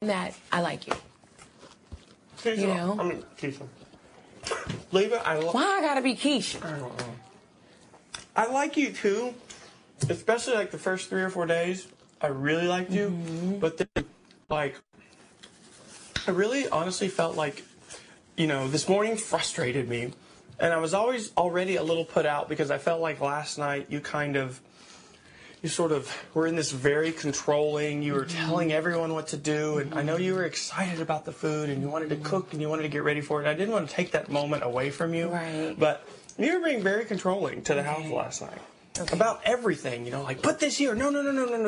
that I like you. Keisha, You know? I mean, Keisha. Libra, Why I gotta be Keisha? I don't know. I like you too, especially like the first 3 or 4 days. I really liked you, but then, like, I really honestly felt like, you know, this morning frustrated me, and I was already a little put out because I felt like last night you sort of were in this very controlling, you were telling everyone what to do, and I know you were excited about the food and you wanted to cook and you wanted to get ready for it. I didn't want to take that moment away from you, Right. but you were being very controlling to the house last night. About everything, you know, like, put this here, no,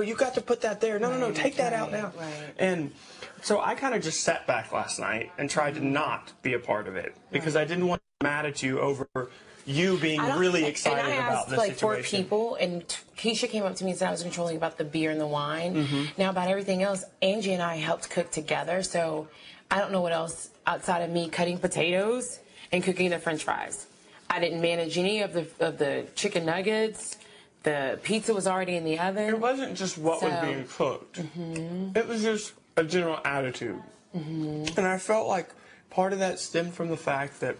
you got to put that there, no, take that out now. Right. And so I kind of just sat back last night and tried to not be a part of it because I didn't want to be mad at you over you being really excited about this like situation. 4 people, and Keisha came up to me and said I was controlling about the beer and the wine. Now about everything else, Angie and I helped cook together, so I don't know what else outside of me cutting potatoes and cooking the French fries. I didn't manage any of the chicken nuggets. The pizza was already in the oven. It wasn't just what was being cooked. It was just a general attitude. And I felt like part of that stemmed from the fact that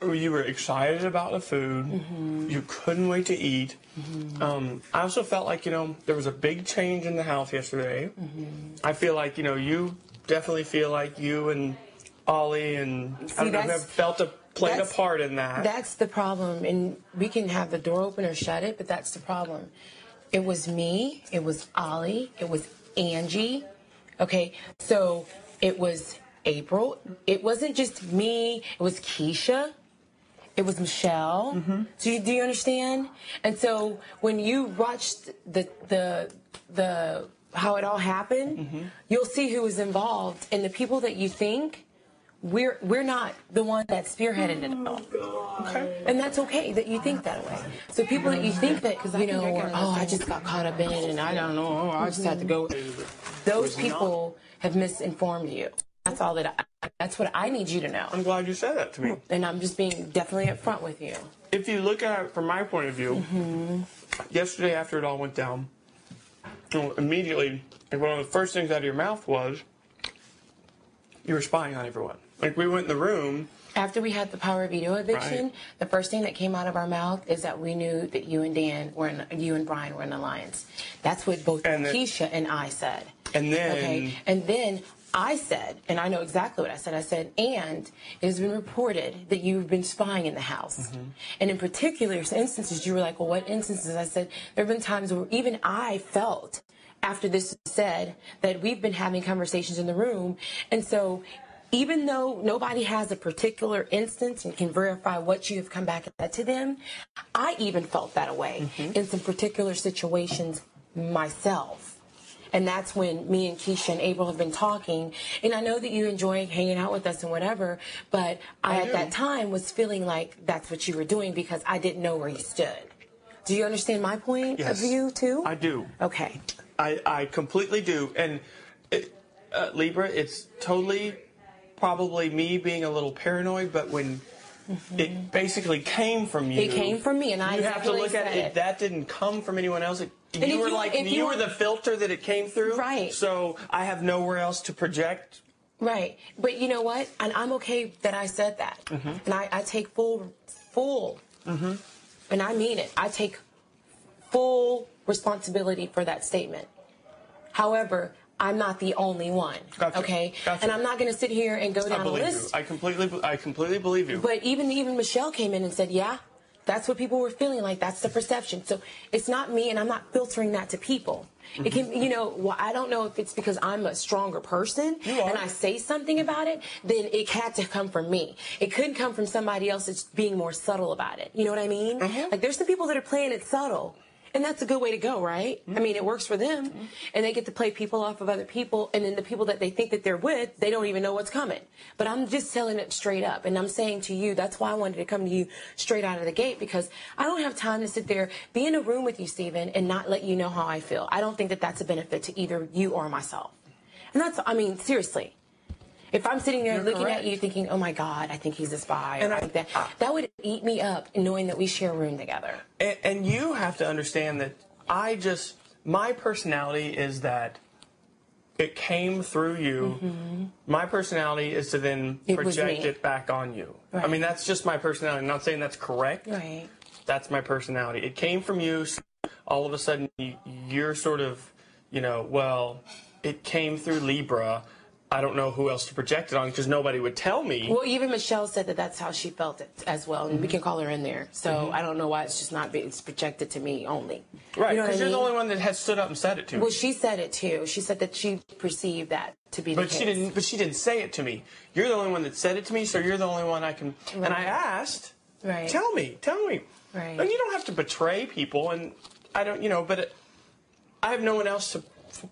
you were excited about the food. You couldn't wait to eat. I also felt like, you know, there was a big change in the house yesterday. I feel like, you know, you definitely feel like you and Ollie and I don't know, have played a part in that. That's the problem, and we can have the door open or shut it, but that's the problem. It was me, it was Ollie, it was Angie, okay? So it was April. It wasn't just me, it was Keisha, it was Michelle. So do you understand? And so when you watched the how it all happened, you'll see who was involved, and the people that you think we're not the one that spearheaded it all. Okay. And that's okay that you think that way. So people that you think that, you know, or, oh, I just got caught up in it and I don't know, I just had to go. Those people have misinformed you. That's all that's what I need you to know. I'm glad you said that to me. And I'm just being definitely upfront with you. If you look at it from my point of view, yesterday after it all went down, you know, immediately, like one of the first things out of your mouth was, you were spying on everyone. Like, we went in the room. After we had the power veto eviction, the first thing that came out of our mouth is that we knew that you and Brian were in alliance. That's what both Keisha and I said. And then... Okay. And then I said, and I know exactly what I said. I said, and it has been reported that you've been spying in the house. And in particular instances, you were like, well, what instances? I said, there have been times where even I felt, after this was said, that we've been having conversations in the room. And so even though nobody has a particular instance and can verify what you have come back and said to them, I even felt that way in some particular situations myself. And that's when me and Keisha and April have been talking. And I know that you enjoy hanging out with us and whatever, but I at that time was feeling like that's what you were doing because I didn't know where you stood. Do you understand my point of view too? I do. Okay. I completely do. And Libra, it's totally probably me being a little paranoid, but when it basically came from you. It came from me, and I you have to look at it. That didn't come from anyone else. You were the filter that it came through. Right. So I have nowhere else to project. Right. But you know what? And I'm okay that I said that. And I take full, and I mean it. I take full responsibility for that statement. However, I'm not the only one. Gotcha. Okay? Gotcha. And I'm not going to sit here and go down a list. I completely believe you. But even Michelle came in and said, yeah, that's what people were feeling like. That's the perception. So it's not me, and I'm not filtering that to people. It can, you know, well, I don't know if it's because I'm a stronger person and I say something about it, then it had to come from me. It couldn't come from somebody else that's being more subtle about it. You know what I mean? Like, there's some people that are playing it subtle. And that's a good way to go, right? I mean, it works for them. And they get to play people off of other people. And then the people that they think that they're with, they don't even know what's coming. But I'm just telling it straight up. And I'm saying to you, that's why I wanted to come to you straight out of the gate. Because I don't have time to sit there, be in a room with you, Stephen, and not let you know how I feel. I don't think that that's a benefit to either you or myself. And that's, I mean, seriously. If I'm sitting there looking at you thinking, oh, my God, I think he's a spy, and like that would eat me up knowing that we share a room together. And you have to understand that my personality is that it came through you. My personality is to then project it back on you. Right. I mean, that's just my personality. I'm not saying that's correct. Right. That's my personality. It came from you. So all of a sudden, you're sort of, well, it came through Libra. I don't know who else to project it on because nobody would tell me. Well, even Michelle said that that's how she felt it as well, and we can call her in there. So I don't know why it's just not it's projected to me only. Right, you know because you're the only one that has stood up and said it to me. Well, she said it too. She said that she perceived that to be the case. But she didn't say it to me. You're the only one that said it to me, so you're the only one I can. Right. And I asked, tell me. Right. And you don't have to betray people, and I don't, but I have no one else to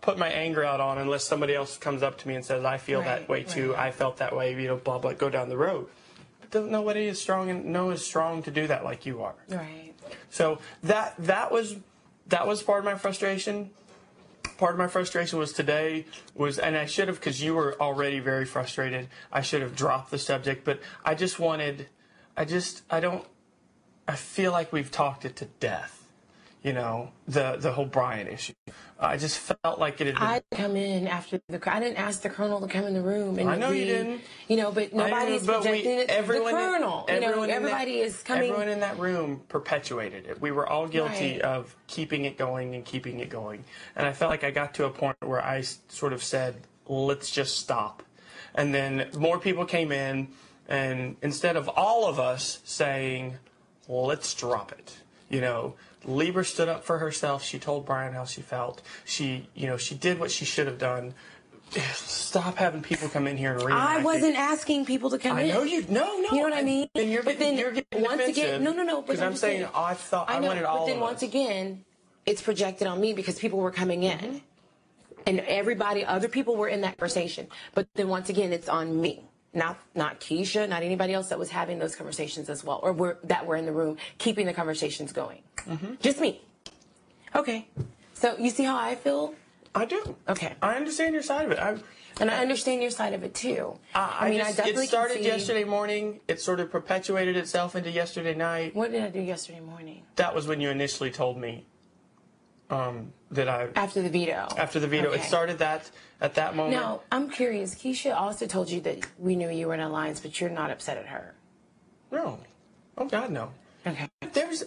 put my anger out on unless somebody else comes up to me and says, I feel that way too, I felt that way, blah, blah, go down the road. But nobody is strong to do that like you are. Right. So that was part of my frustration. Part of my frustration was today and I should have, because you were already very frustrated, I should have dropped the subject, but I feel like we've talked it to death. The whole Brian issue. I just felt like it had been... I come in after I didn't ask the Colonel to come in the room. And I know you didn't. But nobody's projecting it. The Colonel. Everybody is coming. Everyone in that room perpetuated it. We were all guilty of keeping it going. And I felt like I got to a point where I sort of said, let's just stop. And then more people came in, and instead of all of us saying, let's drop it, Libra stood up for herself. She told Brian how she felt. She did what she should have done. Stop having people come in here and read. I wasn't asking people to come in. I know you. No. You know what I mean? And you're getting once defensive. Again, no. Because I'm saying I wanted all of us. But then once again, it's projected on me because people were coming in, and other people were in that conversation. But then once again, it's on me. Not Keisha, not anybody else that was having those conversations as well, or that were in the room keeping the conversations going. Just me. Okay. So you see how I feel? I do. Okay. I understand your side of it. I understand your side of it too. I definitely it started yesterday morning. It sort of perpetuated itself into yesterday night. What did I do yesterday morning? That was when you initially told me after the veto. After the veto. Okay. It started at that moment. Now, I'm curious. Keisha also told you that we knew you were in alliance, but you're not upset at her. No. Oh, God, no. Okay.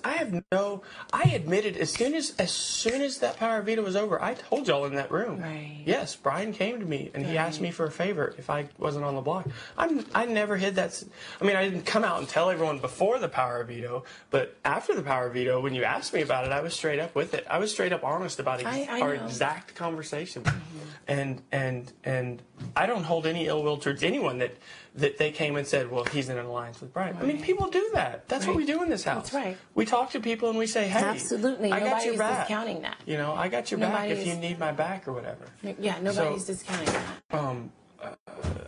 I admitted as soon as that power of veto was over, I told y'all in that room. Right. Yes, Brian came to me and he asked me for a favor if I wasn't on the block. I never hid that. I mean, I didn't come out and tell everyone before the power of veto, but after the power of veto, when you asked me about it, I was straight up with it. I was straight up honest about our exact conversation. And I don't hold any ill will towards anyone that they came and said, well, he's in an alliance with Brian. Right. I mean, people do that. That's what we do in this house. That's right. We talk to people and we say, hey, absolutely. I got your back. Discounting that. I got your back if you need my back or whatever. Yeah, nobody's discounting that.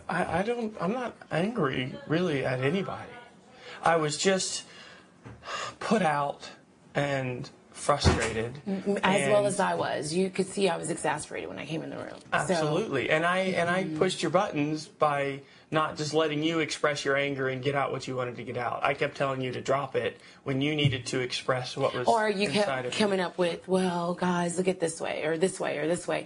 I'm not angry really at anybody. I was just put out and frustrated. As well as I was. You could see I was exasperated when I came in the room. Absolutely. And I pushed your buttons by not just letting you express your anger and get out what you wanted to get out. I kept telling you to drop it when you needed to express what was Or you inside kept of coming up with, well, guys, look at this way, or this way, or this way.